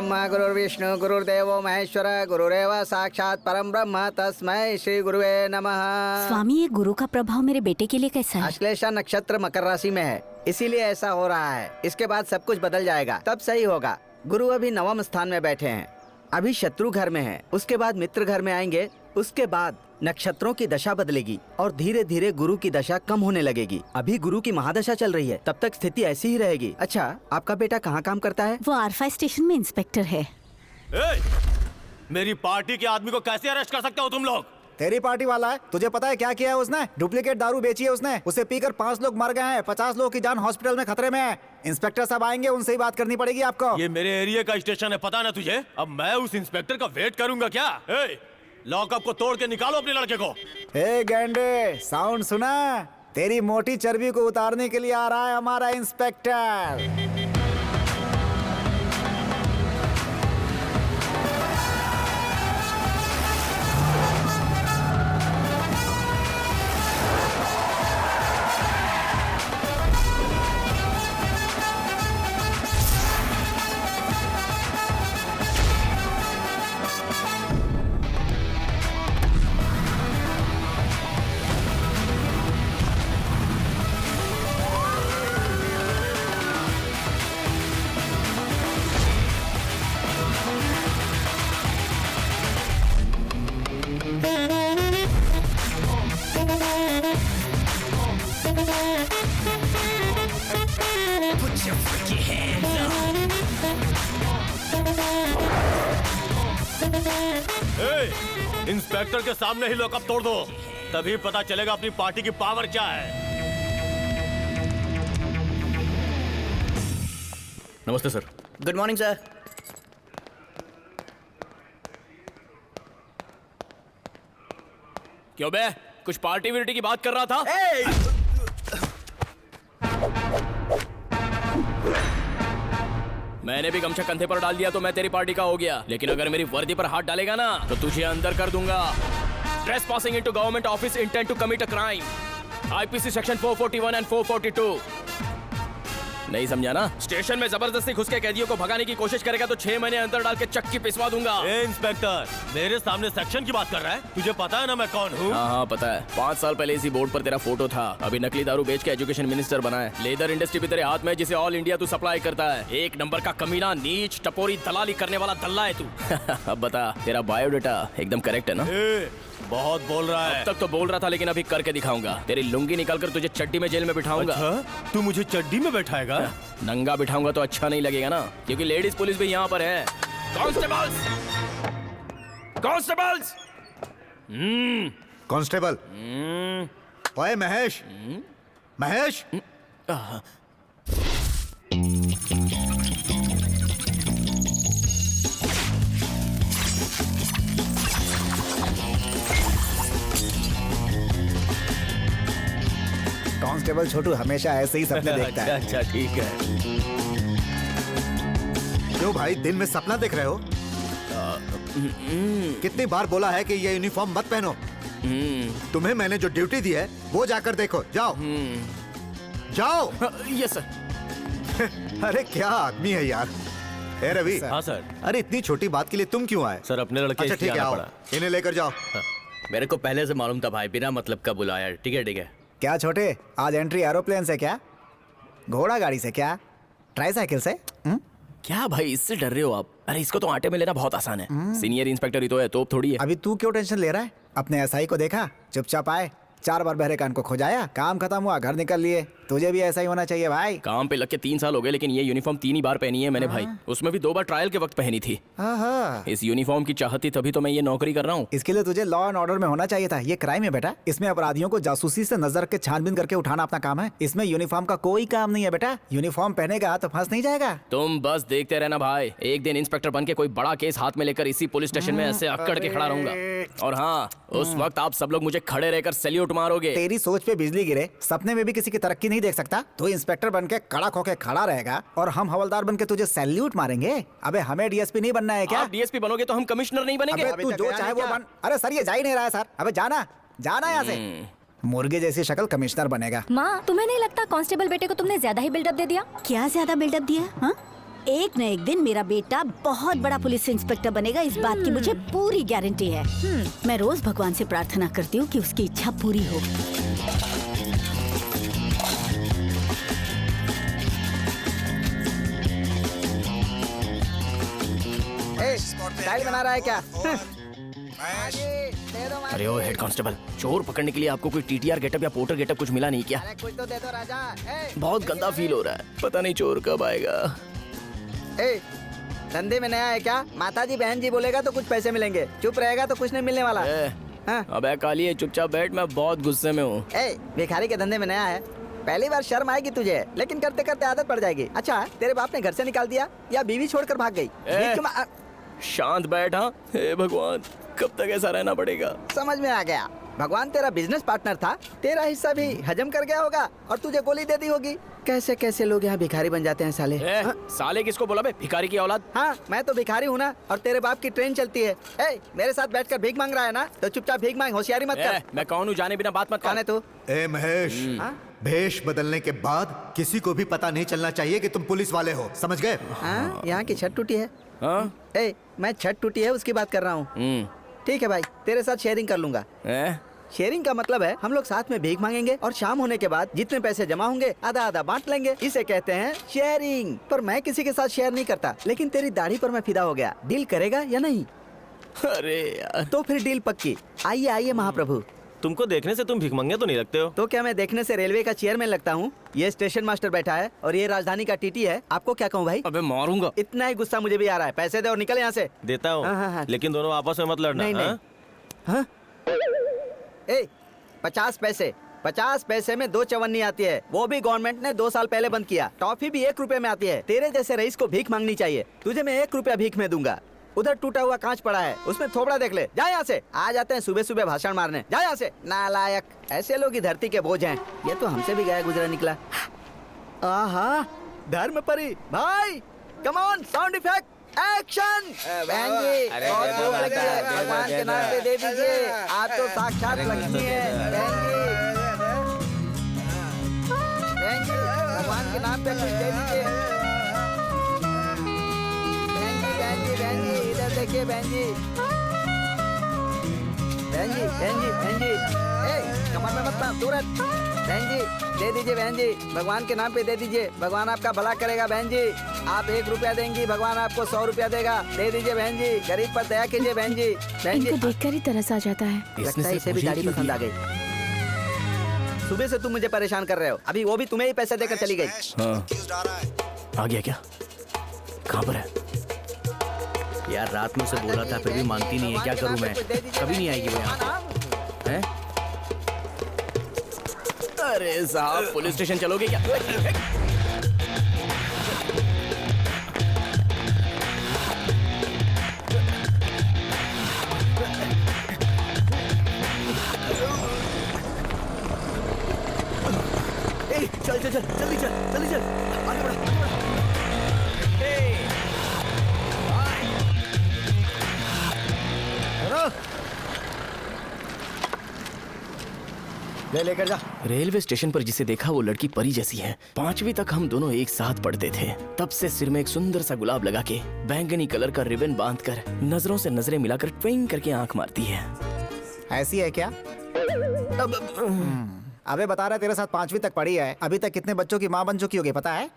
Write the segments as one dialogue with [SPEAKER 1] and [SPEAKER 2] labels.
[SPEAKER 1] ब्रह्म गुरुर्विष्णु गुरुर्देवो महेश्वर गुरुरेव साक्षात परम ब्रह्म तस्मै श्री गुरुवे नमः।
[SPEAKER 2] स्वामी, ये गुरु का प्रभाव मेरे बेटे के लिए कैसा है?
[SPEAKER 1] अश्लेषा नक्षत्र मकर राशि में है, इसीलिए ऐसा हो रहा है। इसके बाद सब कुछ बदल जाएगा, तब सही होगा। गुरु अभी नवम स्थान में बैठे हैं, अभी शत्रु घर में है, उसके बाद मित्र घर में आएंगे, उसके बाद नक्षत्रों की दशा बदलेगी और धीरे धीरे गुरु की दशा कम होने लगेगी। अभी गुरु की महादशा चल रही है, तब तक स्थिति ऐसी ही रहेगी। अच्छा, आपका बेटा कहाँ काम करता है?
[SPEAKER 2] वो आर5 स्टेशन में इंस्पेक्टर है।
[SPEAKER 3] मेरी पार्टी के आदमी को कैसे अरेस्ट कर सकते हो तुम लोग?
[SPEAKER 4] तेरी पार्टी वाला है, तुझे पता है क्या किया है उसने? डुप्लीकेट दारू बेची है उसने, उसे पीकर 5 लोग मर गए हैं, 50 लोगों की जान हॉस्पिटल में खतरे में है। इंस्पेक्टर साहब आएंगे, उनसे ही बात करनी पड़ेगी आपको।
[SPEAKER 3] ये मेरे एरिया का स्टेशन है, पता ना तुझे? अब मैं उस इंस्पेक्टर का वेट करूंगा क्या? लॉकअप को तोड़ के निकालो अपने लड़के को।
[SPEAKER 4] हे गैंडे, साउंड सुना? तेरी मोटी चर्बी को उतारने के लिए आ रहा है हमारा इंस्पेक्टर।
[SPEAKER 3] इंस्पेक्टर के सामने ही लॉकअप तोड़ दो, तभी पता चलेगा अपनी पार्टी की पावर क्या है।
[SPEAKER 5] नमस्ते सर।
[SPEAKER 1] Good morning sir.
[SPEAKER 5] क्यों बे, कुछ पार्टी विर्टी की बात कर रहा था? मैंने भी गमछा कंधे पर डाल दिया तो मैं तेरी पार्टी का हो गया, लेकिन अगर मेरी वर्दी पर हाथ डालेगा ना तो तुझे अंदर कर दूंगा। Trespassing into government office, intent to commit a crime, IPC section 441 and 442। नहीं समझा ना? स्टेशन में जबरदस्ती घुस के कैदियों को भगाने की कोशिश करेगा तो 6 महीने अंदर डाल के चक्की पिसवा दूंगा।
[SPEAKER 3] इंस्पेक्टर, मेरे सामने सेक्शन की बात कर रहा है? तुझे पता है ना मैं कौन हूँ?
[SPEAKER 5] हाँ पता है। 5 साल पहले इसी बोर्ड पर तेरा फोटो था। अभी नकली दारू बेच के एजुकेशन मिनिस्टर बना है। लेदर इंडस्ट्री भी तेरे हाथ में, जिसे ऑल इंडिया तू सप्लाई करता है। एक नंबर का कमीना, नीच, टपोरी, दलाली करने वाला दल्ला है तू। अब बता, तेरा बायोडाटा एकदम करेक्ट है ना?
[SPEAKER 3] बहुत बोल रहा है।
[SPEAKER 5] अब तक तो बोल रहा था, लेकिन अभी करके दिखाऊंगा। तेरी लुंगी निकालकर तुझे चड्डी में जेल में बिठाऊंगा।
[SPEAKER 3] अच्छा? तू मुझे चड्डी में बैठाएगा?
[SPEAKER 5] नंगा बिठाऊंगा तो अच्छा नहीं लगेगा ना, क्योंकि लेडीज पुलिस भी यहाँ पर है। Constables, constables.
[SPEAKER 4] कांस्टेबल। ओए महेश, महेश। कांस्टेबल छोटू हमेशा ऐसे ही सपने देखता है।
[SPEAKER 5] अच्छा ठीक है।
[SPEAKER 4] क्यों भाई, दिन में सपना देख रहे हो? कितनी बार बोला है कि ये यूनिफॉर्म मत पहनो। तुम्हें मैंने जो ड्यूटी दी है वो जाकर देखो, जाओ जाओ।
[SPEAKER 5] Yes sir.
[SPEAKER 4] अरे क्या आदमी है यार। हे रवि।
[SPEAKER 3] हाँ सर।
[SPEAKER 4] अरे इतनी छोटी बात के लिए तुम क्यों आए?
[SPEAKER 3] सर अपने लड़के
[SPEAKER 4] अच्छा ठीक है, आओ इन्हें लेकर जाओ।
[SPEAKER 6] मेरे को पहले से मालूम था भाई, बिना मतलब का बुलाया। ठीक है ठीक है।
[SPEAKER 4] क्या छोटे, आज एंट्री एरोप्लेन से क्या, घोड़ा गाड़ी से क्या, ट्राईसाइकिल से?
[SPEAKER 5] क्या भाई, इससे डर रहे हो आप? अरे इसको तो आटे में लेना बहुत आसान है। सीनियर इंस्पेक्टर ही तो है, तोप थोड़ी है।
[SPEAKER 4] अभी तू क्यों टेंशन ले रहा है? अपने एसआई को देखा, चुपचाप आए, 4 बार बहरे कान को खोजाया, काम खत्म हुआ, घर निकल लिए। तुझे भी ऐसा ही होना चाहिए भाई।
[SPEAKER 5] काम पे लग के 3 साल हो गए, लेकिन ये यूनिफॉर्म 3 ही बार पहनी है मैंने भाई। उसमें भी 2 बार ट्रायल के वक्त पहनी थी। इस यूनिफॉर्म की चाहत थी, तभी तो मैं ये नौकरी कर रहा हूँ।
[SPEAKER 4] इसके लिए तुझे लॉ एंड ऑर्डर में होना चाहिए था। ये क्राइम है बेटा, इसमें अपराधियों को जासूसी से नजर के छानबीन करके उठाना अपना काम है। इसमें यूनिफॉर्म का कोई काम नहीं है बेटा। यूनिफॉर्म पहनेगा तो फंस नहीं जाएगा।
[SPEAKER 5] तुम बस देखते रहना भाई, एक दिन इंस्पेक्टर बन के कोई बड़ा केस हाथ में लेकर इसी पुलिस स्टेशन में ऐसे अक्कड़ के खड़ा रहूंगा। और हाँ, उस वक्त आप सब लोग मुझे खड़े रहकर सैल्यूट मारोगे।
[SPEAKER 4] तेरी सोच पे बिजली गिरे, सपने में भी किसी की तरक्की नहीं देख सकता। तो इंस्पेक्टर बन के कड़क होके खड़ा रहेगा और हम हवलदार बन के तुझे सैल्यूट मारेंगे। अबे हमें डीएसपी नहीं बनना है क्या?
[SPEAKER 5] आप डीएसपी बनोगे तो हम कमिश्नर नहीं बनेंगे।
[SPEAKER 4] अबे तू जो चाहे वो बन। अरे सर ये जा ही नहीं रहा है सर। अबे जाना जाना यहाँ से। मुर्गे जैसी शक्ल, कमिश्नर बनेगा।
[SPEAKER 2] माँ, तुम्हें नहीं लगता कांस्टेबल बेटे को तुमने ज्यादा ही बिल्डअप दे दिया? क्या ज्यादा बिल्डअप दिया? हाँ? एक न एक दिन मेरा बेटा बहुत बड़ा पुलिस इंस्पेक्टर बनेगा, इस बात की मुझे पूरी गारंटी है। मैं रोज भगवान से प्रार्थना करती हूँ कि उसकी इच्छा पूरी हो।
[SPEAKER 1] स्टाइल बना रहा है क्या?
[SPEAKER 5] अरे ओ हेड कांस्टेबल, चोर पकड़ने के लिए आपको कोई टीटीआर गेटअप या पोर्टर गेटअप कुछ मिला नहीं क्या?
[SPEAKER 1] अरे कुछ तो दे दो राजा।
[SPEAKER 5] बहुत गंदा फील हो रहा है, पता नहीं चोर कब आएगा।
[SPEAKER 1] धंधे में नया है क्या? माताजी बहन जी बोलेगा तो कुछ पैसे मिलेंगे, चुप रहेगा तो कुछ नहीं मिलने वाला। हाँ?
[SPEAKER 5] अबे काली, चुपचाप बैठ, मैं बहुत गुस्से में हूँ।
[SPEAKER 1] भिखारी के धंधे में नया है, पहली बार शर्म आएगी तुझे, लेकिन करते करते आदत पड़ जाएगी। अच्छा, तेरे बाप ने घर से निकाल दिया या बीवी छोड़कर भाग गई?
[SPEAKER 5] शांत बैठ। हाँ, हे भगवान, कब तक ऐसा रहना पड़ेगा?
[SPEAKER 1] समझ में आ गया, भगवान तेरा बिजनेस पार्टनर था, तेरा हिस्सा भी हजम कर गया होगा और तुझे गोली दे दी होगी। कैसे कैसे लोग यहाँ भिखारी बन जाते हैं साले।
[SPEAKER 5] साले किसको बोला बे? भिखारी की औलाद।
[SPEAKER 1] हाँ, मैं तो भिखारी हूँ ना, और तेरे बाप की ट्रेन चलती है। मेरे साथ बैठकर भीख मांग रहा है ना, तो चुपचाप भीख मांग, होशियारी मत कर।
[SPEAKER 5] मैं कौन हूँ जाने बिना बात मत
[SPEAKER 1] कौन है तू?
[SPEAKER 7] ए महेश, भेष बदलने के बाद किसी को भी पता नहीं चलना चाहिए कि तुम पुलिस वाले हो, समझ गए?
[SPEAKER 1] हाँ, यहाँ की छत टूटी है। मैं छत टूटी है उसकी बात कर रहा हूँ। ठीक है भाई, तेरे साथ शेयरिंग कर लूंगा। शेयरिंग का मतलब है हम लोग साथ में भीख मांगेंगे और शाम होने के बाद जितने पैसे जमा होंगे आधा आधा बांट लेंगे, इसे कहते हैं शेयरिंग। पर मैं किसी के साथ शेयर नहीं करता, लेकिन तेरी दाढ़ी पर मैं फिदा हो गया। डील करेगा या नहीं?
[SPEAKER 5] अरे यार,
[SPEAKER 1] तो फिर डील पक्की। आइए आइए महाप्रभु।
[SPEAKER 3] तुमको देखने से तुम भिख मंगे तो नहीं लगते हो।
[SPEAKER 1] तो क्या मैं देखने से रेलवे का चेयरमैन लगता हूँ? ये स्टेशन मास्टर बैठा है और ये राजधानी का टीटी है। आपको क्या कहूँ भाई?
[SPEAKER 5] अबे मारूंगा।
[SPEAKER 1] इतना ही गुस्सा मुझे भी आ रहा है। पैसे दे और निकल यहाँ से।
[SPEAKER 3] देता हूँ,
[SPEAKER 1] हाँ।
[SPEAKER 3] लेकिन दोनों आपस में मत लड़ना।
[SPEAKER 1] नहीं,
[SPEAKER 3] हाँ?
[SPEAKER 1] हाँ? 50 पैसे, 50 पैसे में 2 चवन्नी आती है, वो भी गवर्नमेंट ने 2 साल पहले बंद किया। टॉफी भी 1 रुपए में आती है। तेरे जैसे रईस को भीख मांगनी चाहिए। तुझे मैं 1 रुपया भीख में दूंगा। उधर टूटा हुआ कांच पड़ा है, उसमें थोबड़ा देख ले। जा यहाँ से। आ जाते हैं सुबह सुबह भाषण मारने। जा यहाँ से, नालायक। ऐसे लोग ही धरती के बोझ हैं। ये तो हमसे भी गया गुजरा निकला। आहा, धर्म परी भाई, come on, sound effect, action. बहन जी, बहुत भूख लगी है, भगवान के नाम पे दे दीजिए। आप तो साक्षात लक्ष्मी है। बहन जी, भगवान के नाम पे कुछ दे दीजिए। बहन जी, इधर देखिए बहन जी। बहन जी, कमर में मत मार, तुरंत। बहन जी, दे दीजिए बहन जी, भगवान के नाम पे दे दीजिए। भगवान आपका भला करेगा बहन जी। आप 1 रुपया देंगी, भगवान आपको 100 रुपया देगा। दे दीजिए बहन जी, गरीब पर दया कीजिए बहन जी। बहन जी,
[SPEAKER 2] इनको देखकर ही तरस आ जाता है।
[SPEAKER 1] लगता है इसे भी दाढ़ी पसंद आ गई। सुबह से तुम मुझे परेशान कर रहे हो, अभी वो भी तुम्हें ही पैसे देकर चली गई।
[SPEAKER 5] आ गया क्या? कहाँ पर है?
[SPEAKER 6] यार रात में उसे बोला था, फिर भी मानती नहीं है। क्या करूं मैं? कभी नहीं आएगी वो यहाँ पे। हैं?
[SPEAKER 5] अरे साहब, पुलिस स्टेशन चलोगे क्या?
[SPEAKER 1] चल चल चल, जल्दी चल, जल्दी चल, आगे बढ़, आगे बढ़। ले लेकर जा।
[SPEAKER 5] रेलवे स्टेशन पर जिसे देखा वो लड़की परी जैसी है। 5वीं तक हम दोनों एक साथ पढ़ते थे। तब से सिर में एक सुंदर सा गुलाब लगा के, बैंगनी कलर का रिबन बांधकर, नजरों से नजरें मिलाकर ट्विंग करके आंख मारती है।
[SPEAKER 4] ऐसी है क्या? अबे बता रहा तेरे साथ 5वीं तक पढ़ी है, अभी तक कितने बच्चों की माँ बन चुकी होगी पता है?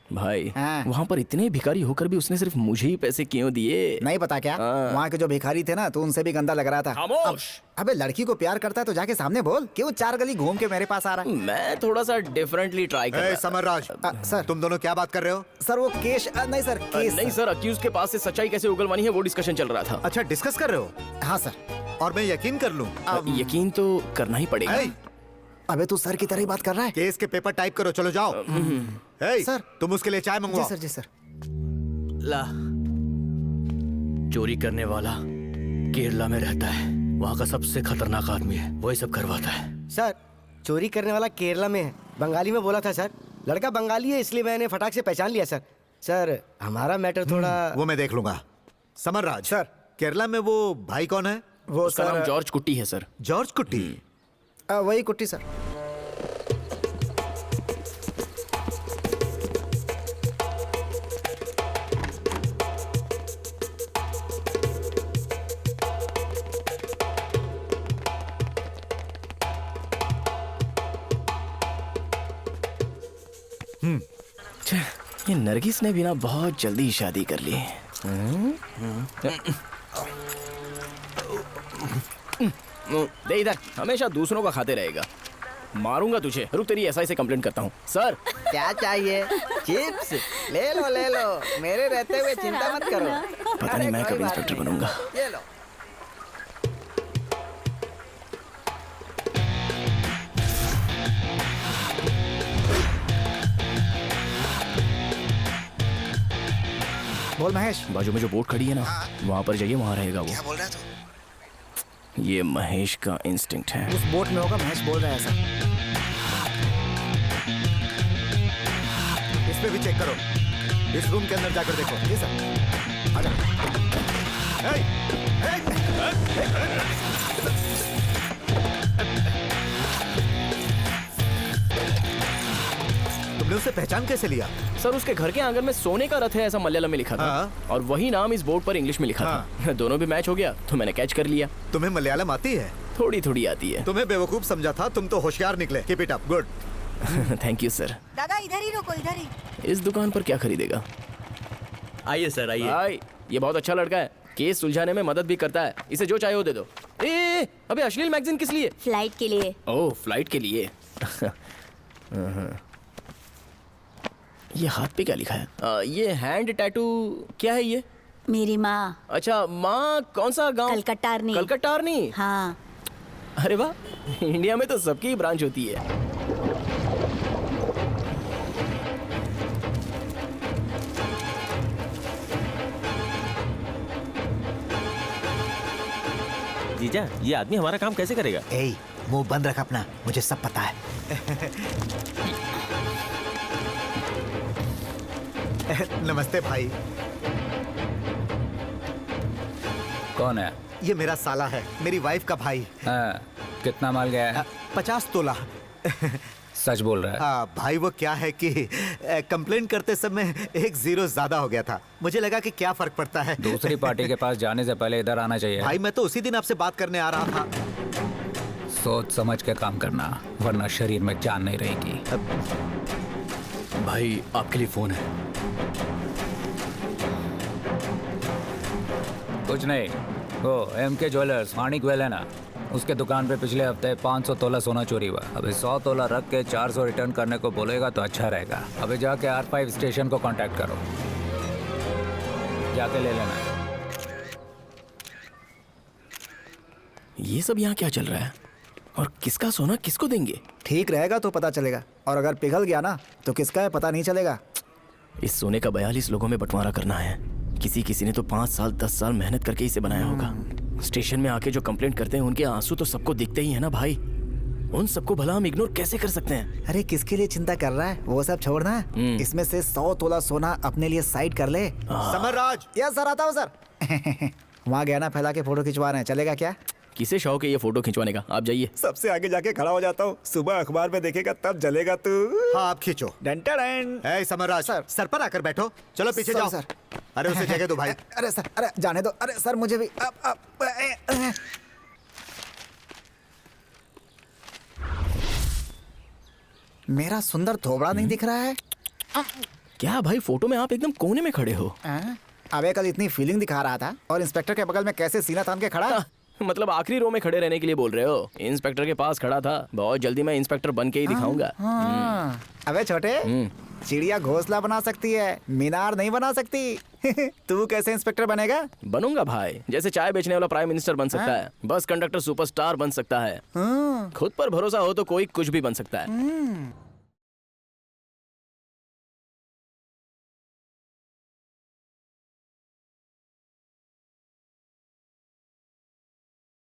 [SPEAKER 5] भाई,
[SPEAKER 4] हाँ।
[SPEAKER 5] वहाँ पर इतने भिखारी होकर भी उसने सिर्फ मुझे ही पैसे क्यों दिए?
[SPEAKER 4] नहीं पता क्या? वहाँ के जो भिखारी थे ना, तो उनसे भी गंदा लग रहा था।
[SPEAKER 5] खामोश।
[SPEAKER 4] अबे लड़की को प्यार करता है तो जाके सामने बोल, क्यों 4 गली घूम के मेरे पास आ रहा है?
[SPEAKER 5] मैं थोड़ा सा डिफरेंटली ट्राई कर रहा था।
[SPEAKER 7] समरराज,
[SPEAKER 4] सर
[SPEAKER 7] तुम दोनों क्या बात कर रहे हो?
[SPEAKER 4] सर वो केस नहीं सर, केस
[SPEAKER 5] नहीं सर, अक्यूज के पास से सच्चाई कैसे उगलवानी है वो डिस्कशन चल रहा था।
[SPEAKER 7] अच्छा, डिस्कस कर रहे हो?
[SPEAKER 4] हाँ सर।
[SPEAKER 7] और मैं यकीन कर लूं?
[SPEAKER 5] यकीन तो करना ही पड़ेगा।
[SPEAKER 4] अबे तू सर की तरह ही बात कर रहा है।
[SPEAKER 7] केस के पेपर टाइप करो, चलो जाओ।
[SPEAKER 4] सर,
[SPEAKER 7] तुम उसके लिए चाय मंगवाओ।
[SPEAKER 4] जी सर।
[SPEAKER 6] ला, चोरी करने वाला केरला में रहता है, वहाँ का सबसे खतरनाक आदमी है, वही सब करवाता है।
[SPEAKER 8] सर, चोरी करने वाला केरला में है, बंगाली में बोला था सर। लड़का बंगाली है इसलिए मैंने फटाक से पहचान लिया सर। सर, हमारा मैटर थोड़ा।
[SPEAKER 7] वो मैं देख लूंगा। समरराज सर, केरला में वो भाई कौन है?
[SPEAKER 4] वो
[SPEAKER 5] उसका नाम जॉर्ज कुट्टी है सर।
[SPEAKER 7] जॉर्ज कुट्टी?
[SPEAKER 4] वही कुट्टी सर।
[SPEAKER 5] छे, ये नरगिस ने भी ना बहुत जल्दी शादी कर ली। दे इधर, हमेशा दूसरों का खाते रहेगा। मारूंगा तुझे। रुक, तेरी एसआई से कंप्लेंट करता हूँ। सर,
[SPEAKER 1] क्या चाहिए? चिप्स ले लो ले लो, मेरे रहते हुए चिंता मत करो।
[SPEAKER 5] पता नहीं मैं कब इंस्पेक्टर बनूंगा।
[SPEAKER 1] ये लो।
[SPEAKER 4] बोल महेश।
[SPEAKER 5] बाजू में जो बोट खड़ी है ना, वहाँ पर जाइए, वहाँ रहेगा वो।
[SPEAKER 4] क्या बोल रहा है तू?
[SPEAKER 5] ये महेश का इंस्टिंक्ट है।
[SPEAKER 4] उस बोट में होगा, महेश बोल रहा है ऐसा।
[SPEAKER 7] इस पे भी चेक करो, इस रूम के अंदर जाकर देखो।
[SPEAKER 4] जी सर। आजा।
[SPEAKER 7] तुमने उसे पहचान कैसे लिया?
[SPEAKER 5] सर, उसके घर के आंगन में सोने का रथ है, ऐसा मलयालम में लिखा था।
[SPEAKER 7] हाँ।
[SPEAKER 5] और वही नाम इस बोर्ड पर इंग्लिश में लिखा था। दोनों भी मैच हो गया तो मैंने कैच कर लिया।
[SPEAKER 7] तुम्हें मलयालम आती है?
[SPEAKER 5] थोड़ी थोड़ी आती है।
[SPEAKER 7] तुम्हें बेवकूफ समझा था, तुम तो होशियार निकले। Keep it up, good.
[SPEAKER 5] Thank you sir.
[SPEAKER 2] दादा इधर ही रुको, इधर ही।
[SPEAKER 5] इस दुकान पर क्या खरीदेगा?
[SPEAKER 6] आइए सर, आइए।
[SPEAKER 5] भाई, ये बहुत अच्छा लड़का है, केस सुलझाने में मदद भी करता है। इसे जो चाहिए वो दे दो। ए, अबे अश्लील मैगजीन किस लिए?
[SPEAKER 2] फ्लाइट के लिए।
[SPEAKER 5] ओह, फ्लाइट के लिए। ये हाथ पे क्या लिखा है? ये हैंड टैटू क्या है ये?
[SPEAKER 2] मेरी माँ।
[SPEAKER 5] अच्छा, माँ कौन सा गांव?
[SPEAKER 2] कलकट्टारनी।
[SPEAKER 5] कलकट्टारनी।
[SPEAKER 2] हाँ।
[SPEAKER 5] अरे वाह, इंडिया में तो सबकी ही ब्रांच होती है।
[SPEAKER 6] जीजा, ये आदमी हमारा काम कैसे करेगा?
[SPEAKER 4] ए, मुंह बंद रख अपना, मुझे सब पता है।
[SPEAKER 7] नमस्ते भाई।
[SPEAKER 9] कौन है?
[SPEAKER 7] ये मेरा साला है, मेरी वाइफ का भाई।
[SPEAKER 9] हाँ, कितना माल गया है?
[SPEAKER 7] 50 तोला।
[SPEAKER 9] सच बोल रहा है?
[SPEAKER 7] भाई वो क्या है कि कंप्लेंट करते समय एक जीरो ज्यादा हो गया था। मुझे लगा कि क्या फर्क पड़ता है।
[SPEAKER 9] दूसरी पार्टी के पास जाने से पहले इधर आना चाहिए।
[SPEAKER 7] भाई मैं तो उसी दिन आपसे बात करने आ रहा था।
[SPEAKER 9] सोच समझ के काम करना, वरना शरीर में जान नहीं रहेगी।
[SPEAKER 6] भाई, आपके लिए फोन है।
[SPEAKER 9] कुछ नहीं, वो MK ज्वेलर्स माणिक वेल है ना, उसके दुकान पे पिछले हफ्ते 500 तोला सोना चोरी हुआ। अभी 100 तोला रख के 400 रिटर्न करने को बोलेगा तो अच्छा रहेगा। अभी जाके R5 स्टेशन को कांटेक्ट करो, जाके ले लेना।
[SPEAKER 5] ये सब यहाँ क्या चल रहा है? और किसका सोना किसको देंगे?
[SPEAKER 4] ठीक रहेगा तो पता चलेगा, और अगर पिघल गया ना तो किसका है पता नहीं चलेगा।
[SPEAKER 5] इस सोने का 42 लोगों में बंटवारा करना है। किसी किसी ने तो 5 साल 10 साल मेहनत करके इसे बनाया होगा। स्टेशन में आके जो कंप्लेंट करते हैं उनके आंसू तो सबको दिखते ही है ना भाई। उन सबको भला हम इग्नोर कैसे कर सकते हैं?
[SPEAKER 4] अरे किसके लिए चिंता कर रहा है, वो सब छोड़ना। इसमें से 100 तोला सोना अपने लिए साइड कर ले।
[SPEAKER 7] समरराज।
[SPEAKER 4] यस सर, आता हूँ सर। वहाँ गहना फैला के फोटो खिंचवा रहे हैं, चलेगा क्या?
[SPEAKER 5] किसे शौक है ये फोटो खिंचवाने का? आप जाइए।
[SPEAKER 4] सबसे आगे जाके खड़ा हो जाता हूँ, सुबह अखबार में देखेगा तब जलेगा तू।
[SPEAKER 7] हाँ, आप खींचो।
[SPEAKER 4] डन।
[SPEAKER 7] समरराज सर पर आकर बैठो। चलो पीछे जाओ
[SPEAKER 4] सर।
[SPEAKER 7] अरे उसे जगह दो भाई।
[SPEAKER 4] अरे सर, अरे जाने दो। अरे सर मुझे भी मेरा सुंदर थोबड़ा नहीं दिख रहा है।
[SPEAKER 5] क्या भाई, फोटो में आप एकदम कोने में खड़े हो।
[SPEAKER 4] अबे कल इतनी फीलिंग दिखा रहा था और इंस्पेक्टर के बगल में कैसे सीना तान के खड़ा।
[SPEAKER 5] मतलब आखिरी रो में खड़े रहने के लिए बोल रहे हो? इंस्पेक्टर के पास खड़ा था, बहुत जल्दी मैं इंस्पेक्टर बन के ही दिखाऊंगा।
[SPEAKER 4] अबे छोटे, चिड़िया घोंसला बना सकती है, मीनार नहीं बना सकती। तू कैसे इंस्पेक्टर बनेगा?
[SPEAKER 5] बनूंगा भाई, जैसे चाय बेचने वाला प्राइम मिनिस्टर बन सकता है, बस कंडक्टर सुपरस्टार बन सकता है। खुद पर भरोसा हो तो कोई कुछ भी बन सकता है।